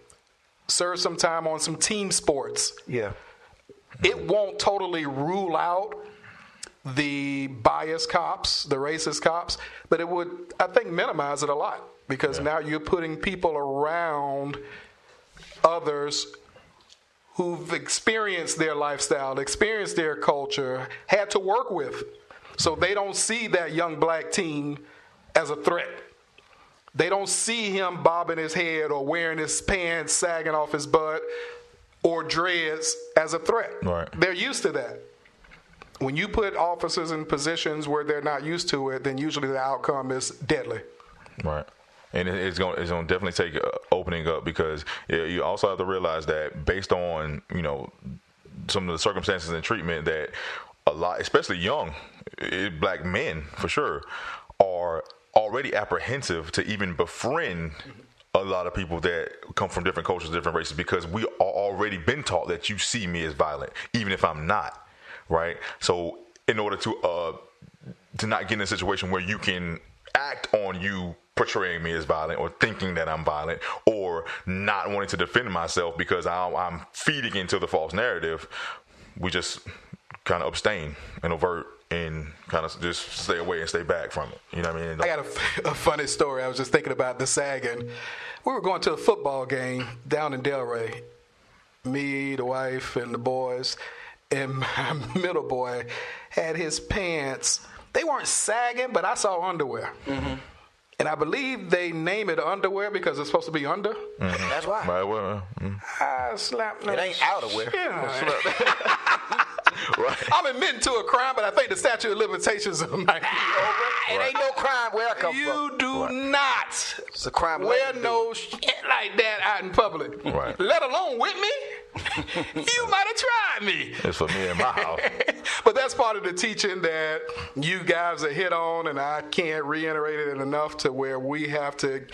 serve some time on some team sports. Yeah. It won't totally rule out the biased cops, the racist cops, but it would, I think, minimize it a lot because now you're putting people around others who've experienced their lifestyle, experienced their culture, had to work with. So they don't see that young black teen as a threat. They don't see him bobbing his head or wearing his pants sagging off his butt or dreads as a threat. Right. They're used to that. when you put officers in positions where they're not used to it, then usually the outcome is deadly. Right. And it's going to definitely take opening up, because you also have to realize that based on, some of the circumstances and treatment, that a lot, especially young black men for sure, are already apprehensive to even befriend a lot of people that come from different cultures, different races, because we are already been taught that you see me as violent, even if I'm not, right? So in order to not get in a situation where you can act on you portraying me as violent, or thinking that I'm violent, or not wanting to defend myself because I'm feeding into the false narrative, we just kind of abstain and avert and kind of just stay away and stay back from it. You know what I mean? I got a funny story. I was just thinking about the sagging. We were going to a football game down in Delray. Me, the wife, and the boys. And my middle boy had his pants. They weren't sagging, but I saw underwear. Mm-hmm. And I believe they name it underwear because it's supposed to be under. Mm-hmm. That's why. Right, well, I slapped it ain't outerwear. Yeah. Right. I'm admitting to a crime, but I think the statute of limitations might be over. It ain't no crime where I come from. You do not it's a crime wear no shit like that out in public. Right. Let alone with me. You might have tried me. It's for me in my house. But that's part of the teaching that you guys are hit on, and I can't reiterate it enough, to where we have to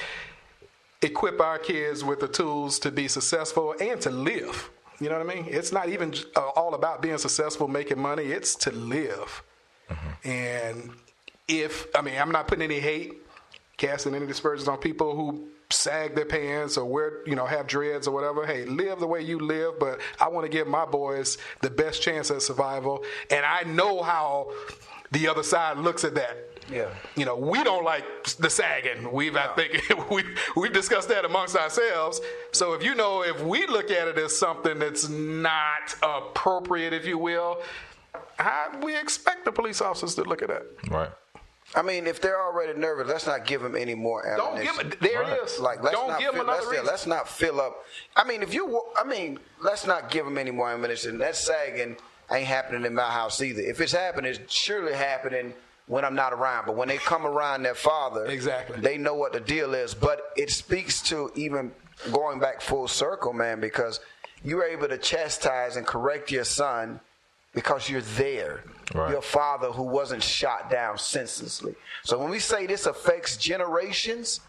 equip our kids with the tools to be successful and to live. You know what I mean? It's not even all about being successful, making money. It's to live. Mm-hmm. And I'm not putting any hate, casting any dispersions on people who sag their pants or wear, have dreads or whatever. Hey, live the way you live, but I want to give my boys the best chance at survival. And I know how the other side looks at that. Yeah. We don't like the sagging. I think we've discussed that amongst ourselves. So if we look at it as something that's not appropriate, if you will, how we expect the police officers to look at that? Right. I mean, if they're already nervous, let's not give them any more ammunition. Don't give them. There it is. Don't give them another reason. Let's not fill up. Let's not give them any more ammunition. That sagging ain't happening in my house either. If it's happening, it's surely happening when I'm not around. But when they come around their father, exactly, they know what the deal is. But it speaks to even going back full circle, man, because you're able to chastise and correct your son because you're there. Right. Your father who wasn't shot down senselessly. So when we say this affects generations,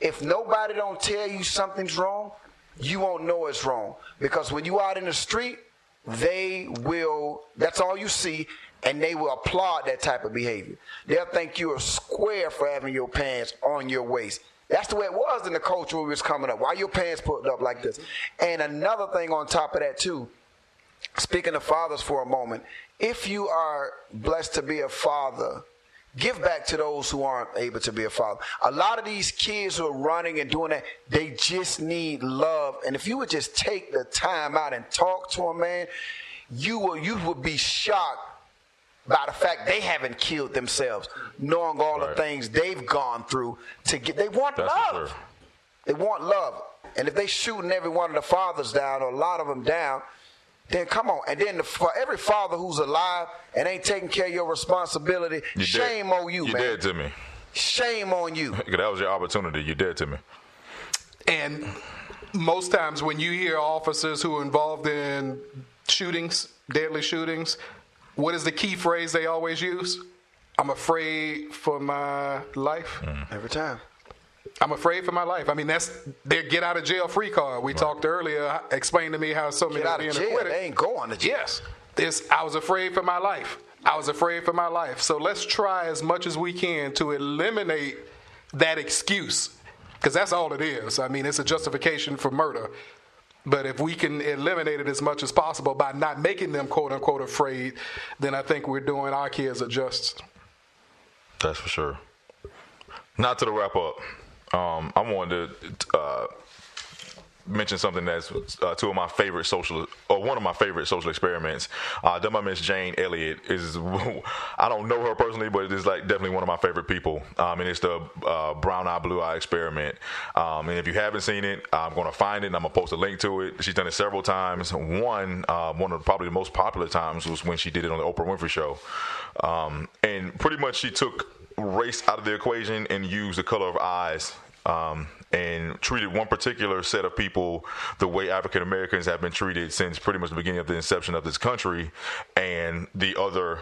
if nobody don't tell you something's wrong, you won't know it's wrong. Because when you out in the street, that's all you see, and they will applaud that type of behavior. They'll think you're square for having your pants on your waist. That's the way it was in the culture when we was coming up. Why your pants put up like this? And another thing on top of that too, speaking of fathers for a moment, if you are blessed to be a father, give back to those who aren't able to be a father. A lot of these kids who are running and doing that, they just need love. And if you would just take the time out and talk to them, man, you would be shocked by the fact they haven't killed themselves, knowing all the things they've gone through to get. They want love. Sure. They want love. And if they shooting every one of the fathers down, or a lot of them down, then come on. And then for every father who's alive and ain't taking care of your responsibility, shame on you, man. You dead to me. Shame on you. That was your opportunity. You dead to me. And most times when you hear officers who are involved in shootings, deadly shootings, what is the key phrase they always use? I'm afraid for my life. Every time. I'm afraid for my life. I mean, that's their get out of jail free card. We talked earlier, explained to me how so many are being acquitted. They ain't going to jail. Yes. I was afraid for my life. I was afraid for my life. So let's try as much as we can to eliminate that excuse, because that's all it is. I mean, it's a justification for murder. But if we can eliminate it as much as possible by not making them quote unquote afraid, then I think we're doing our kids a justice. That's for sure. Not to the wrap up. I wanted to mention something that's two of my favorite one of my favorite social experiments done by Miss Jane Elliott. Is I don't know her personally, but it's like definitely one of my favorite people. And it's the brown eye, blue eye experiment. And if you haven't seen it, I'm going to find it and I'm going to post a link to it. She's done it several times. One of probably the most popular times was when she did it on the Oprah Winfrey Show. And pretty much she took race out of the equation and used the color of eyes. And treated one particular set of people the way African Americans have been treated since pretty much the beginning of the inception of this country, and the other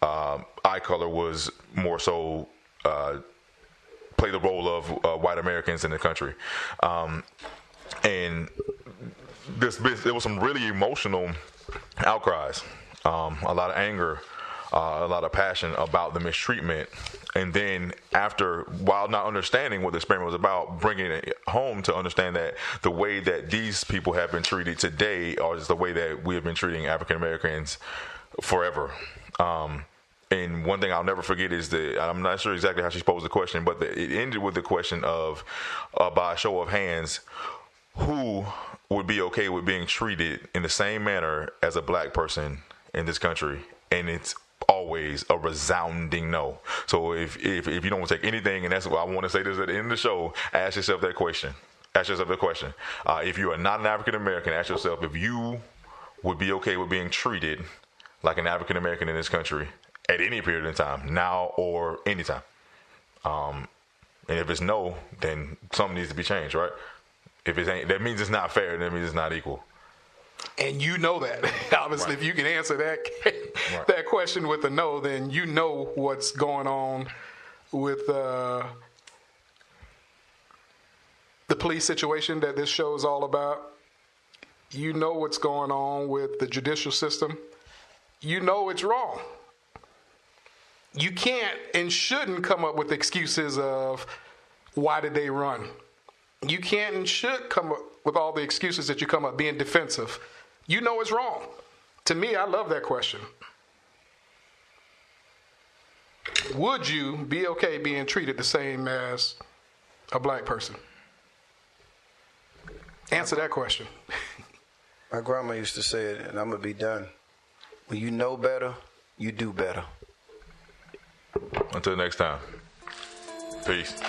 eye color was more so play the role of white Americans in the country. And there was some really emotional outcries, a lot of anger, a lot of passion about the mistreatment. And then while not understanding what the experiment was about, bringing it home to understand that the way that these people have been treated today is the way that we have been treating African Americans forever. And one thing I'll never forget is that I'm not sure exactly how she posed the question, but it ended with the question of, by a show of hands, who would be okay with being treated in the same manner as a black person in this country? And it's always a resounding no. So if you don't want to take anything, and that's what I want to say this at the end of the show, ask yourself that question. Ask yourself the question. If you are not an African American, ask yourself if you would be okay with being treated like an African American in this country at any period of time, now or anytime. And if it's no, then something needs to be changed, right? If it ain't, that means it's not fair. That means it's not equal. And you know that. Obviously, Right. If you can answer that Right. that question with a no, then you know what's going on with the police situation that this show is all about. You know what's going on with the judicial system. You know it's wrong. You can't and shouldn't come up with excuses of why did they run. You can't and should come up with all the excuses that you come up being defensive. You know it's wrong. To me, I love that question. Would you be okay being treated the same as a black person? Answer that question. My grandma used to say it, and I'm going to be done. When you know better, you do better. Until next time. Peace.